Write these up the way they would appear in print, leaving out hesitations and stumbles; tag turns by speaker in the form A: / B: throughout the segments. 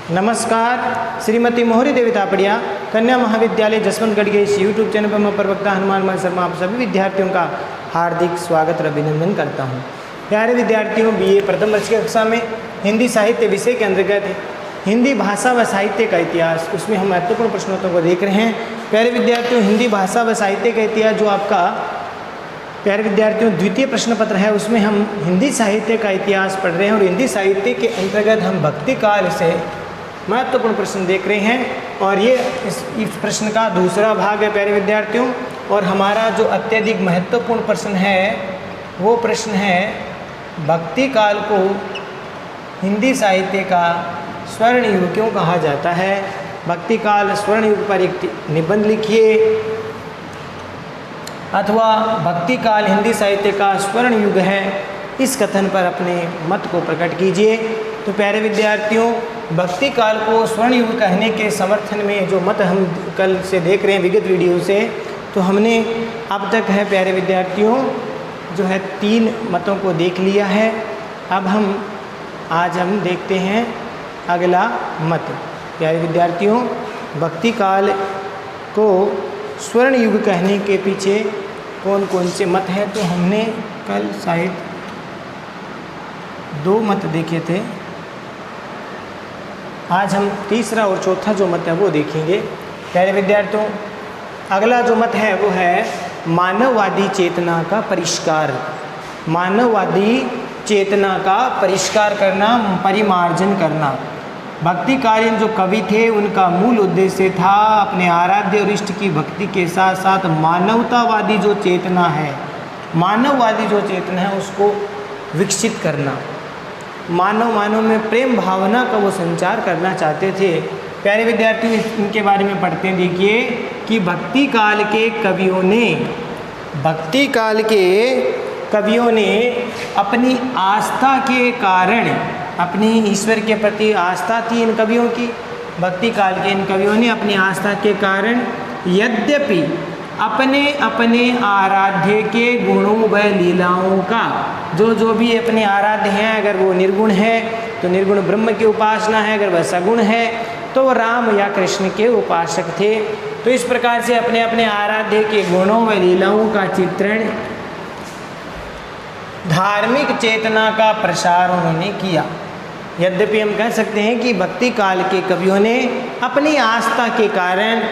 A: नमस्कार। श्रीमती मोहरी देवी तापड़िया कन्या महाविद्यालय जसवंतगढ़ के इस यूट्यूब चैनल पर मैं प्रवक्ता हनुमान शर्मा आप सभी विद्यार्थियों का हार्दिक स्वागत और अभिनंदन करता हूं। प्यारे विद्यार्थियों, बीए प्रथम वर्ष की कक्षा में हिंदी साहित्य विषय के अंतर्गत हिंदी भाषा व साहित्य का इतिहास, उसमें हम महत्वपूर्ण प्रश्नोत्तरों को देख रहे हैं। प्यारे विद्यार्थियों, हिंदी भाषा व साहित्य का इतिहास जो आपका प्यारे विद्यार्थियों द्वितीय प्रश्न पत्र है, उसमें हम हिंदी साहित्य का इतिहास पढ़ रहे हैं और हिंदी साहित्य के अंतर्गत हम भक्ति काल से महत्वपूर्ण प्रश्न देख रहे हैं। और ये इस प्रश्न का दूसरा भाग है प्यारे विद्यार्थियों। और हमारा जो अत्यधिक महत्वपूर्ण प्रश्न है वो प्रश्न है भक्ति काल को हिंदी साहित्य का स्वर्ण युग क्यों कहा जाता है। भक्ति काल स्वर्ण युग पर एक निबंध लिखिए अथवा भक्ति काल हिंदी साहित्य का स्वर्ण युग है, इस कथन पर अपने मत को प्रकट कीजिए। तो प्यारे विद्यार्थियों, भक्ति काल को स्वर्ण युग कहने के समर्थन में जो मत हम कल से देख रहे हैं विगत वीडियो से, तो हमने अब तक है प्यारे विद्यार्थियों जो है 3 मतों को देख लिया है। अब आज हम देखते हैं अगला मत। प्यारे विद्यार्थियों, भक्ति काल को स्वर्ण युग कहने के पीछे कौन कौन से मत हैं, तो हमने कल शायद 2 मत देखे थे। आज हम तीसरा और चौथा जो मत है वो देखेंगे। प्यारे विद्यार्थियों, अगला जो मत है वो है मानववादी चेतना का परिष्कार। मानववादी चेतना का परिष्कार करना, परिमार्जन करना। भक्तिकालीन जो कवि थे उनका मूल उद्देश्य था अपने आराध्य और इष्ट की भक्ति के साथ साथ मानवतावादी जो चेतना है, मानववादी जो चेतना है उसको विकसित करना। मानव में प्रेम भावना का वो संचार करना चाहते थे। प्यारे विद्यार्थियों, इनके बारे में पढ़ते हैं। देखिए कि भक्ति काल के कवियों ने अपनी आस्था के कारण, अपनी ईश्वर के प्रति आस्था थी इन कवियों की। भक्ति काल के इन कवियों ने अपनी आस्था के कारण यद्यपि अपने अपने आराध्य के गुणों व लीलाओं का, जो भी अपने आराध्य हैं, अगर वो निर्गुण है तो निर्गुण ब्रह्म की उपासना है, अगर वह सगुण है तो वह राम या कृष्ण के उपासक थे। तो इस प्रकार से अपने अपने आराध्य के गुणों व लीलाओं का चित्रण, धार्मिक चेतना का प्रसार उन्होंने किया। यद्यपि हम कह सकते हैं कि भक्ति काल के कवियों ने अपनी आस्था के कारण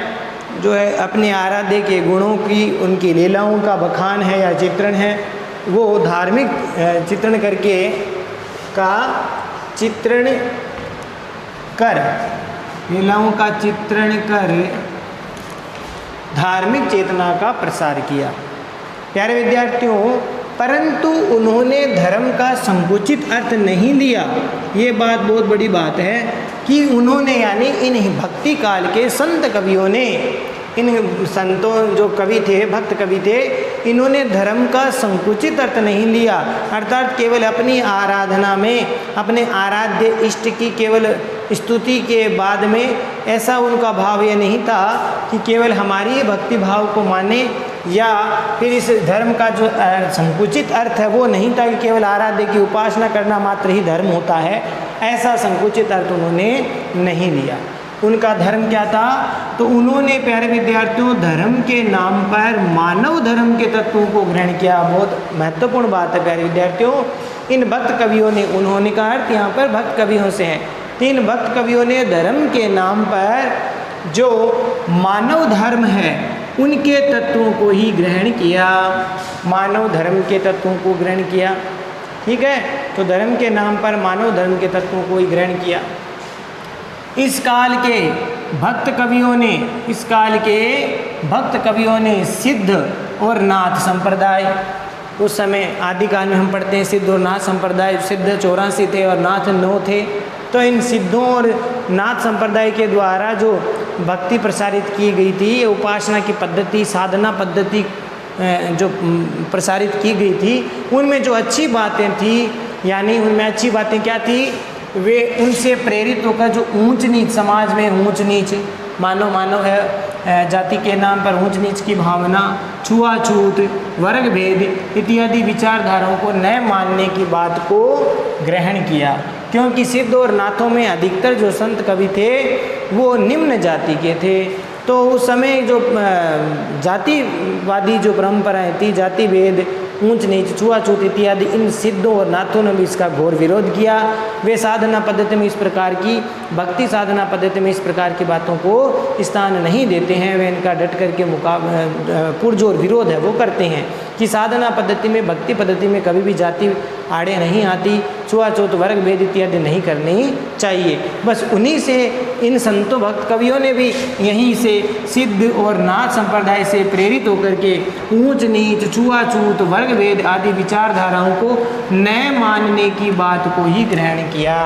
A: जो है अपने आराध्य के गुणों की, उनकी लीलाओं का बखान है या चित्रण है, वो धार्मिक चित्रण करके लीलाओं का चित्रण कर धार्मिक चेतना का प्रसार किया। प्यारे विद्यार्थियों, परंतु उन्होंने धर्म का संकुचित अर्थ नहीं लिया। ये बात बहुत बड़ी बात है कि उन्होंने, यानी इन भक्ति काल के संत कवियों ने, इन संतों जो कवि थे, भक्त कवि थे, इन्होंने धर्म का संकुचित अर्थ नहीं लिया। अर्थात केवल अपनी आराधना में, अपने आराध्य इष्ट की केवल स्तुति के बाद में ऐसा उनका भाव ये नहीं था कि केवल हमारी भक्ति भाव को माने, या फिर इस धर्म का जो संकुचित अर्थ है वो नहीं था कि केवल आराध्य की उपासना करना मात्र ही धर्म होता है। ऐसा संकुचित अर्थ उन्होंने नहीं लिया। उनका धर्म क्या था, तो उन्होंने प्यारे विद्यार्थियों धर्म के नाम पर मानव धर्म के तत्वों को ग्रहण किया। बहुत महत्वपूर्ण बात है प्यारे विद्यार्थियों। इन भक्त कवियों ने, उन्होंने का अर्थ यहाँ पर भक्त कवियों से है, 3 भक्त कवियों ने धर्म के नाम पर जो मानव धर्म है उनके तत्वों को ही ग्रहण किया। मानव धर्म के तत्वों को ग्रहण किया, ठीक है। तो धर्म के नाम पर मानव धर्म के तत्वों को ही ग्रहण किया। इस काल के भक्त कवियों ने सिद्ध और नाथ संप्रदाय, उस समय आदिकाल में हम पढ़ते हैं सिद्ध और नाथ संप्रदाय, सिद्ध 84 थे और नाथ 9 थे। तो इन सिद्धों और नाथ संप्रदाय के द्वारा जो भक्ति प्रसारित की गई थी, उपासना की पद्धति, साधना पद्धति जो प्रसारित की गई थी, उनमें जो अच्छी बातें थी, यानी उनमें अच्छी बातें क्या थी, वे उनसे प्रेरित होकर जो ऊंच नीच, समाज में ऊंच नीच, मानव है जाति के नाम पर ऊंच नीच की भावना, छुआछूत, वर्ग भेद इत्यादि विचारधाराओं को न मानने की बात को ग्रहण किया। क्योंकि सिद्ध और नाथों में अधिकतर जो संत कवि थे वो निम्न जाति के थे। तो उस समय जो जातिवादी जो परंपराएं थी, जाति भेद, ऊंच नीच, छुआछूत इत्यादि, इन सिद्धों और नाथों ने भी इसका घोर विरोध किया। वे साधना पद्धति में इस प्रकार की, भक्ति साधना पद्धति में इस प्रकार की बातों को स्थान नहीं देते हैं। वे इनका डट करके पुरजोर विरोध है वो करते हैं कि साधना पद्धति में, भक्ति पद्धति में कभी भी जाति आड़े नहीं आती, छुआछूत, वर्ग भेद इत्यादि नहीं करनी चाहिए। बस उन्हीं से, इन संतों भक्त कवियों ने भी यहीं से सिद्ध और नाथ संप्रदाय से प्रेरित होकर के ऊंच नीच, छुआछूत, वर्ग भेद आदि विचारधाराओं को न मानने की बात को ही ग्रहण किया।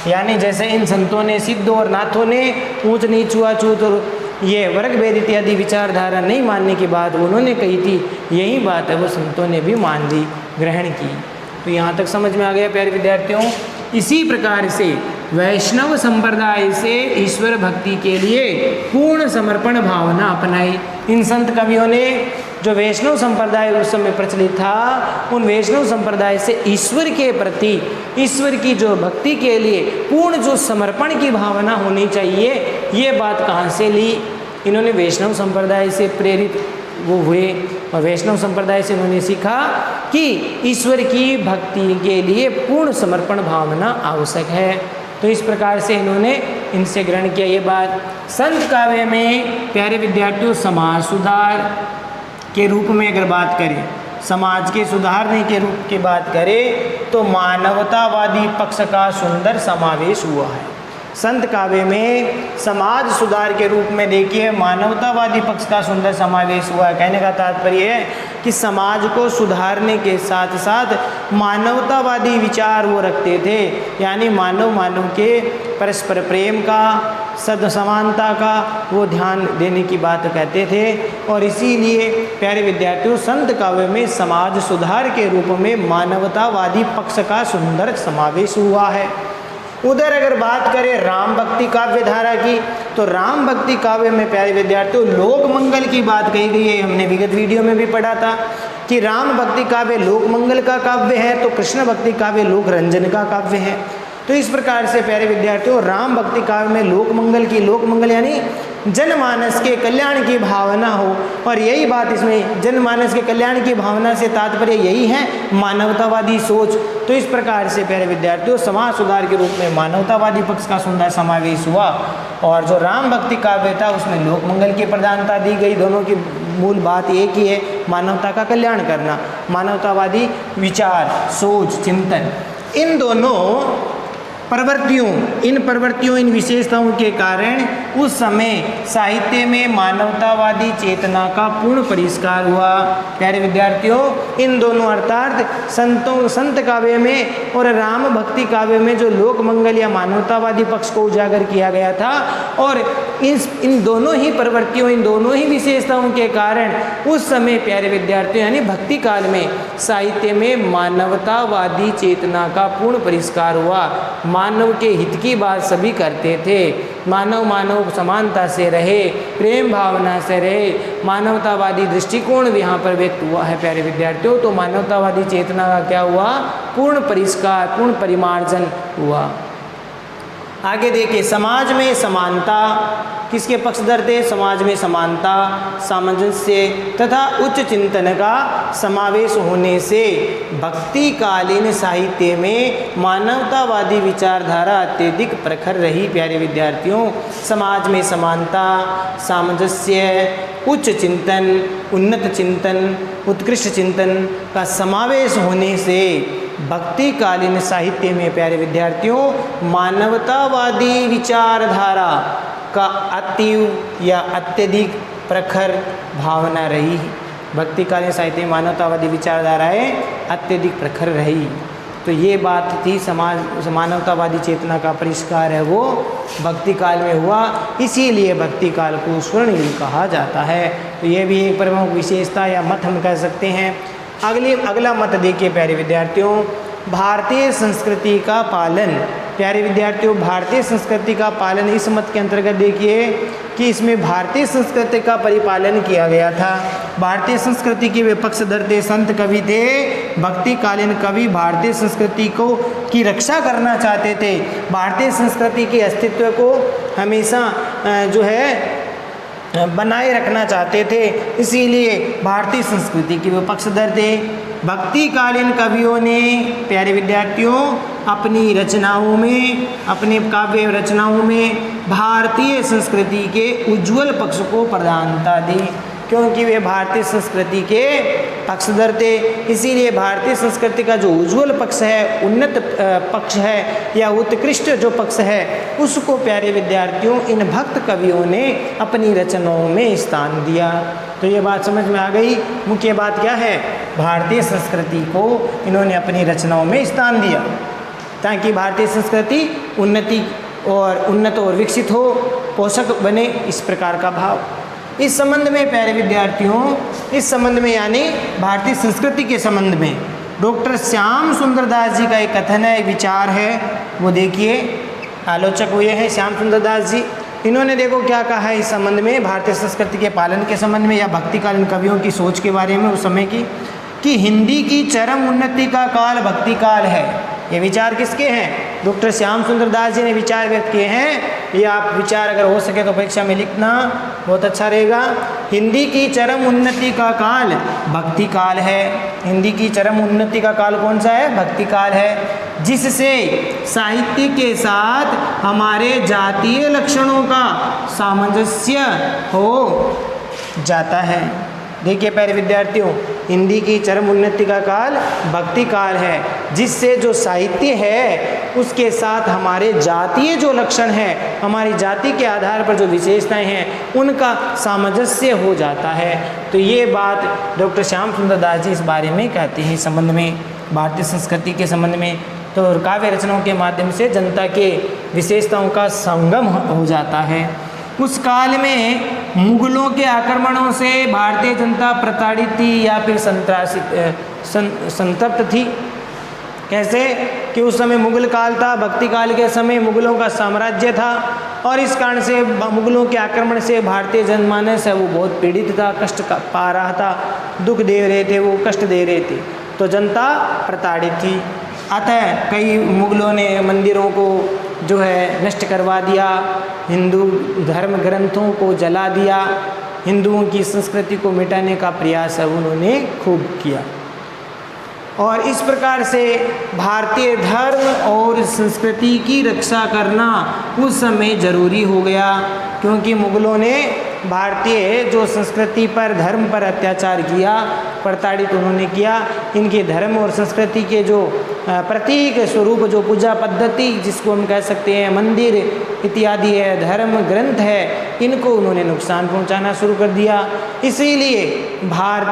A: यानी जैसे इन संतों ने, सिद्धों और नाथों ने ऊंच नीच, छुआछूत और ये वर्ग भेद इत्यादि विचारधारा नहीं मानने की बात उन्होंने कही थी, यही बात है वो संतों ने भी मान ली, ग्रहण की। तो यहाँ तक समझ में आ गया प्यारे विद्यार्थियों। इसी प्रकार से वैष्णव संप्रदाय से ईश्वर भक्ति के लिए पूर्ण समर्पण भावना अपनाई। इन संत कवियों ने जो वैष्णव संप्रदाय उस समय प्रचलित था, उन वैष्णव संप्रदाय से ईश्वर के प्रति, ईश्वर की जो भक्ति के लिए पूर्ण जो समर्पण की भावना होनी चाहिए, ये बात कहाँ से ली? इन्होंने वैष्णव संप्रदाय से प्रेरित वो हुए और वैष्णव संप्रदाय से उन्होंने सीखा कि ईश्वर की भक्ति के लिए पूर्ण समर्पण भावना आवश्यक है। तो इस प्रकार से इन्होंने इनसे ग्रहण किया ये बात। संत काव्य में प्यारे विद्यार्थियों समाज सुधार के रूप में अगर बात करें, समाज के सुधारने के रूप की बात करें तो मानवतावादी पक्ष का सुंदर समावेश हुआ है। संत काव्य में समाज सुधार के रूप में देखिए मानवतावादी पक्ष का सुंदर समावेश हुआ है। कहने का तात्पर्य है कि समाज को सुधारने के साथ साथ मानवतावादी विचार वो रखते थे, यानी मानव के परस्पर प्रेम का, सद समानता का वो ध्यान देने की बात कहते थे। और इसीलिए प्यारे विद्यार्थियों संत काव्य में समाज सुधार के रूप में मानवतावादी पक्ष का सुंदर समावेश हुआ है। उधर अगर बात करें राम भक्ति काव्य धारा की, तो राम भक्ति काव्य में प्यारे विद्यार्थियों लोक मंगल की बात कही गई है। हमने विगत वीडियो में भी पढ़ा था कि राम भक्ति काव्य लोक मंगल का काव्य है, तो कृष्ण भक्ति काव्य लोक रंजन का काव्य है। तो इस प्रकार से प्यारे विद्यार्थियों राम भक्ति काव्य में लोक मंगल यानी जनमानस के कल्याण की भावना हो, और यही बात इसमें जनमानस के कल्याण की भावना से तात्पर्य यही है मानवतावादी सोच। तो इस प्रकार से प्यारे विद्यार्थियों समाज सुधार के रूप में मानवतावादी पक्ष का सुंदर समावेश हुआ, और जो राम भक्ति काव्य था उसमें लोक मंगल की प्रधानता दी गई। दोनों की मूल बात एक ही है, मानवता का कल्याण करना, मानवतावादी विचार, सोच, चिंतन। इन दोनों प्रवृत्तियों, इन विशेषताओं के कारण उस समय साहित्य में मानवतावादी चेतना का पूर्ण परिष्कार हुआ। प्यारे विद्यार्थियों इन दोनों अर्थात संत काव्य में और राम भक्ति काव्य में जो लोक मंगल या मानवतावादी पक्ष को उजागर किया गया था, और इन दोनों ही प्रवृत्तियों, इन दोनों ही विशेषताओं के कारण उस समय प्यारे विद्यार्थियों यानी भक्ति काल में साहित्य में मानवतावादी चेतना का पूर्ण परिष्कार हुआ। मानव के हित की बात सभी करते थे, मानव समानता से रहे, प्रेम भावना से रहे, मानवतावादी दृष्टिकोण भी यहाँ पर व्यक्त हुआ है प्यारे विद्यार्थियों। तो मानवतावादी चेतना का क्या हुआ? पूर्ण परिष्कार, पूर्ण परिमार्जन हुआ। आगे देखिए समाज में समानता किसके पक्षधर थे? समाज में समानता, सामंजस्य तथा उच्च चिंतन का समावेश होने से भक्तिकालीन साहित्य में मानवतावादी विचारधारा अत्यधिक प्रखर रही। प्यारे विद्यार्थियों समाज में समानता, सामंजस्य, उच्च चिंतन, उन्नत चिंतन, उत्कृष्ट चिंतन का समावेश होने से भक्तिकालीन साहित्य में प्यारे विद्यार्थियों मानवतावादी विचारधारा का अतीव या अत्यधिक प्रखर भावना रही। भक्तिकालीन साहित्य में मानवतावादी विचारधाराएं अत्यधिक प्रखर रही। तो ये बात थी, समाज मानवतावादी चेतना का परिष्कार है वो भक्ति काल में हुआ, इसीलिए भक्ति काल को स्वर्णयुग कहा जाता है। तो ये भी एक प्रमुख विशेषता या मत हम कह सकते हैं। अगला मत देखिए प्यारे विद्यार्थियों, भारतीय संस्कृति का पालन। प्यारे विद्यार्थियों भारतीय संस्कृति का पालन, इस मत के अंतर्गत देखिए कि इसमें भारतीय संस्कृति का परिपालन किया गया था। भारतीय संस्कृति के वे पक्षधर संत कवि थे। भक्तिकालीन कवि भारतीय संस्कृति को की रक्षा करना चाहते थे, भारतीय संस्कृति के अस्तित्व को हमेशा जो है बनाए रखना चाहते थे, इसीलिए भारतीय संस्कृति के वे पक्षधर थे। भक्तिकालीन कवियों ने प्यारे विद्यार्थियों अपनी रचनाओं में, अपने काव्य रचनाओं में भारतीय संस्कृति के उज्जवल पक्ष को प्रधानता दी, क्योंकि वे भारतीय संस्कृति के पक्षधर थे। इसीलिए भारतीय संस्कृति का जो उज्जवल पक्ष है, उन्नत पक्ष है या उत्कृष्ट जो पक्ष है, उसको प्यारे विद्यार्थियों इन भक्त कवियों ने अपनी रचनाओं में स्थान दिया। तो ये बात समझ में आ गई। मुख्य बात क्या है, भारतीय संस्कृति को इन्होंने अपनी रचनाओं में स्थान दिया ताकि भारतीय संस्कृति उन्नत और विकसित हो, पोषक बने, इस प्रकार का भाव। इस संबंध में प्यारे विद्यार्थियों, इस संबंध में यानी भारतीय संस्कृति के संबंध में डॉक्टर श्याम सुंदर दास जी का एक कथन है, विचार है, वो देखिए। आलोचक हुए हैं श्याम सुंदर दास जी। इन्होंने देखो क्या कहा है इस संबंध में, भारतीय संस्कृति के पालन के संबंध में या भक्तिकालीन कवियों की सोच के बारे में उस समय की, कि हिंदी की चरम उन्नति का काल भक्ति काल है। ये विचार किसके हैं? डॉक्टर श्याम सुंदर दास जी ने विचार व्यक्त किए हैं। ये आप विचार अगर हो सके तो परीक्षा में लिखना, बहुत अच्छा रहेगा। हिंदी की चरम उन्नति का काल भक्ति काल है। हिंदी की चरम उन्नति का काल कौन सा है? भक्ति काल है, जिससे साहित्य के साथ हमारे जातीय लक्षणों का सामंजस्य हो जाता है। देखिए प्यारे विद्यार्थियों, हिंदी की चरम उन्नति का काल भक्ति काल है, जिससे जो साहित्य है उसके साथ हमारे जातीय जो लक्षण है, हमारी जाति के आधार पर जो विशेषताएं हैं, उनका सामंजस्य हो जाता है। तो ये बात डॉक्टर श्याम सुंदर दास जी इस बारे में कहते हैं, इस संबंध में, भारतीय संस्कृति के संबंध में। तो काव्य रचनाओं के माध्यम से जनता के विशेषताओं का संगम हो जाता है। उस काल में मुगलों के आक्रमणों से भारतीय जनता प्रताड़ित थी या फिर संतप्त थी। कैसे? कि उस समय मुगल काल था, भक्ति काल के समय मुगलों का साम्राज्य था, और इस कारण से मुगलों के आक्रमण से भारतीय जनमानस है वो बहुत पीड़ित था, कष्ट पा रहा था, दुख दे रहे थे, वो कष्ट दे रहे थे, तो जनता प्रताड़ित थी। अतः कई मुगलों ने मंदिरों को जो है नष्ट करवा दिया, हिंदू धर्म ग्रंथों को जला दिया, हिंदुओं की संस्कृति को मिटाने का प्रयास उन्होंने खूब किया। और इस प्रकार से भारतीय धर्म और संस्कृति की रक्षा करना उस समय जरूरी हो गया, क्योंकि मुगलों ने भारतीय जो संस्कृति पर, धर्म पर अत्याचार किया, प्रताड़ित उन्होंने किया। इनके धर्म और संस्कृति के जो प्रतीक स्वरूप, जो पूजा पद्धति जिसको हम कह सकते हैं, मंदिर इत्यादि है, धर्म ग्रंथ है, इनको उन्होंने नुकसान पहुंचाना शुरू कर दिया। इसीलिए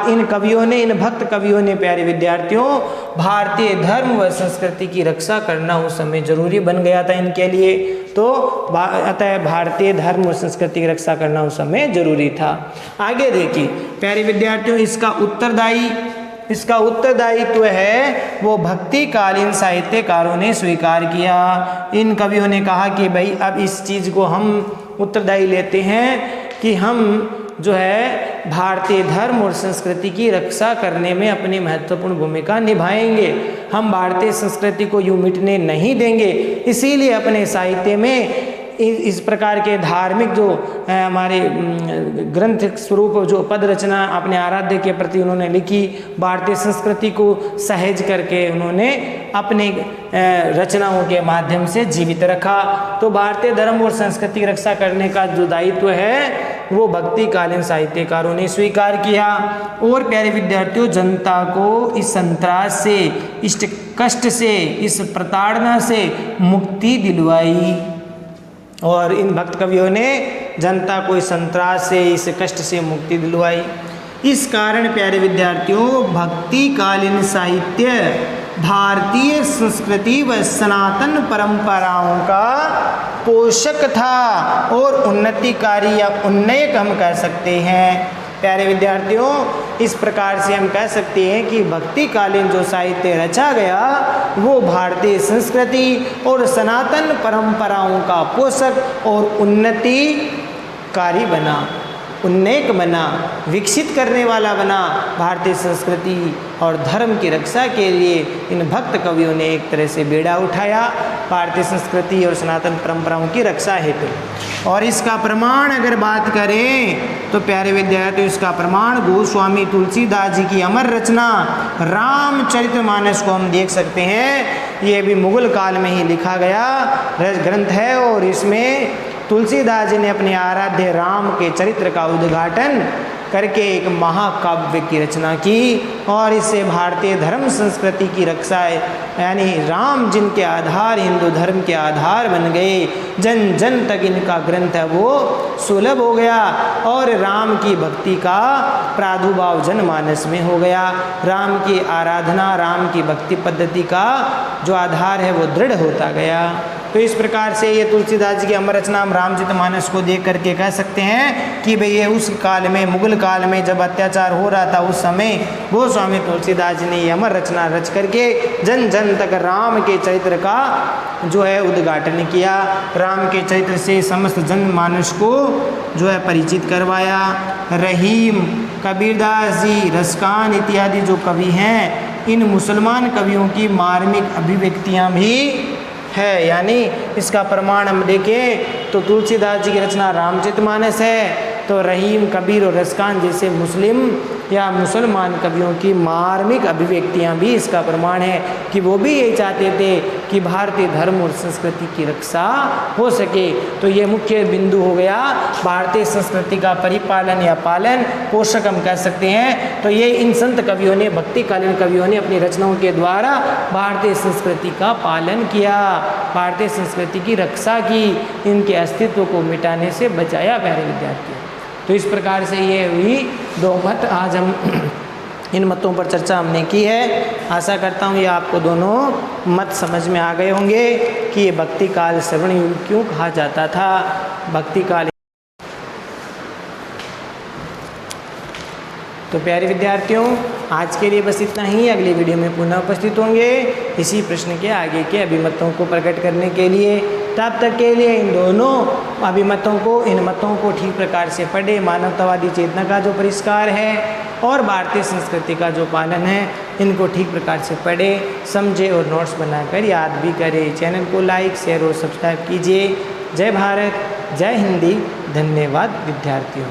A: इन कवियों ने, इन भक्त कवियों ने प्यारे विद्यार्थियों, भारतीय धर्म व संस्कृति की रक्षा करना उस समय जरूरी बन गया था इनके लिए। तो अतः भारतीय धर्म और संस्कृति की रक्षा करना उस समय जरूरी था। आगे देखिए प्यारे विद्यार्थियों, इसका उत्तरदायित्व है वो भक्तिकालीन साहित्यकारों ने स्वीकार किया। इन कवियों ने कहा कि भाई अब इस चीज़ को हम उत्तरदायी लेते हैं कि हम जो है भारतीय धर्म और संस्कृति की रक्षा करने में अपनी महत्वपूर्ण भूमिका निभाएंगे। हम भारतीय संस्कृति को यूं मिटने नहीं देंगे। इसीलिए अपने साहित्य में इस प्रकार के धार्मिक जो हमारे ग्रंथ स्वरूप जो पद रचना अपने आराध्य के प्रति उन्होंने लिखी, भारतीय संस्कृति को सहेज करके उन्होंने अपने रचनाओं के माध्यम से जीवित रखा। तो भारतीय धर्म और संस्कृति की रक्षा करने का जो दायित्व है वो भक्तिकालीन साहित्यकारों ने स्वीकार किया। और प्यारे विद्यार्थियों, जनता को इस संत्रास से, इस कष्ट से, इस प्रताड़ना से मुक्ति दिलवाई। और इन भक्त कवियों ने जनता को इस संत्रास से, इस कष्ट से मुक्ति दिलवाई। इस कारण प्यारे विद्यार्थियों, भक्तिकालीन साहित्य भारतीय संस्कृति व सनातन परंपराओं का पोषक था और उन्नतिकारी या उन्नयक हम कह सकते हैं। प्यारे विद्यार्थियों, इस प्रकार से हम कह सकते हैं कि भक्तिकालीन जो साहित्य रचा गया वो भारतीय संस्कृति और सनातन परंपराओं का पोषक और उन्नति कारी बना, उन्नेक बना, विकसित करने वाला बना। भारतीय संस्कृति और धर्म की रक्षा के लिए इन भक्त कवियों ने एक तरह से बेड़ा उठाया भारतीय संस्कृति और सनातन परंपराओं की रक्षा हेतु। और इसका प्रमाण अगर बात करें तो प्यारे विद्यार्थियों, इसका प्रमाण गोस्वामी तुलसीदास जी की अमर रचना रामचरितमानस को हम देख सकते हैं। ये भी मुगल काल में ही लिखा गया ग्रंथ है और इसमें तुलसीदास जी ने अपने आराध्य राम के चरित्र का उद्घाटन करके एक महाकाव्य की रचना की और इससे भारतीय धर्म संस्कृति की रक्षा है, यानी राम जिनके आधार हिंदू धर्म के आधार बन गए, जन जन तक इनका ग्रंथ है वो सुलभ हो गया और राम की भक्ति का प्रादुर्भाव जनमानस में हो गया। राम की आराधना, राम की भक्ति पद्धति का जो आधार है वो दृढ़ होता गया। तो इस प्रकार से ये तुलसीदास जी की अमर रचना हम रामचरितमानस को देख करके कह सकते हैं कि भाई ये उस काल में, मुगल काल में जब अत्याचार हो रहा था उस समय गोस्वामी तुलसीदास जी ने ये अमर रचना रच करके जन जन तक राम के चरित्र का जो है उद्घाटन किया, राम के चरित्र से समस्त जनमानस को जो है परिचित करवाया। रहीम, कबीरदास जी, रसखान इत्यादि जो कवि हैं, इन मुसलमान कवियों की मार्मिक अभिव्यक्तियाँ भी है, यानी इसका प्रमाण हम देखें तो तुलसीदास जी की रचना रामचरितमानस है, तो रहीम, कबीर और रसखान जैसे मुस्लिम या मुसलमान कवियों की मार्मिक अभिव्यक्तियाँ भी इसका प्रमाण है कि वो भी यही चाहते थे कि भारतीय धर्म और संस्कृति की रक्षा हो सके। तो ये मुख्य बिंदु हो गया भारतीय संस्कृति का परिपालन या पालन, पोषक हम कह सकते हैं। तो ये इन संत कवियों ने, भक्तिकालीन कवियों ने अपनी रचनाओं के द्वारा भारतीय संस्कृति का पालन किया, भारतीय संस्कृति की रक्षा की, इनके अस्तित्व को मिटाने से बचाया प्यारे विद्यार्थी। तो इस प्रकार से ये हुई दो मत, आज हम इन मतों पर चर्चा हमने की है। आशा करता हूँ ये आपको दोनों मत समझ में आ गए होंगे कि ये भक्ति काल श्रवण युग क्यों कहा जाता था। भक्ति काल तो प्यारे विद्यार्थियों, आज के लिए बस इतना ही। अगली वीडियो में पुनः उपस्थित होंगे इसी प्रश्न के आगे के अभिमतों को प्रकट करने के लिए। तब तक के लिए इन दोनों अभिमतों को, इन मतों को ठीक प्रकार से पढ़े, मानवतावादी चेतना का जो परिष्कार है और भारतीय संस्कृति का जो पालन है, इनको ठीक प्रकार से पढ़े, समझे और नोट्स बनाकर याद भी करें। चैनल को लाइक, शेयर और सब्सक्राइब कीजिए। जय भारत, जय हिंदी। धन्यवाद विद्यार्थियों।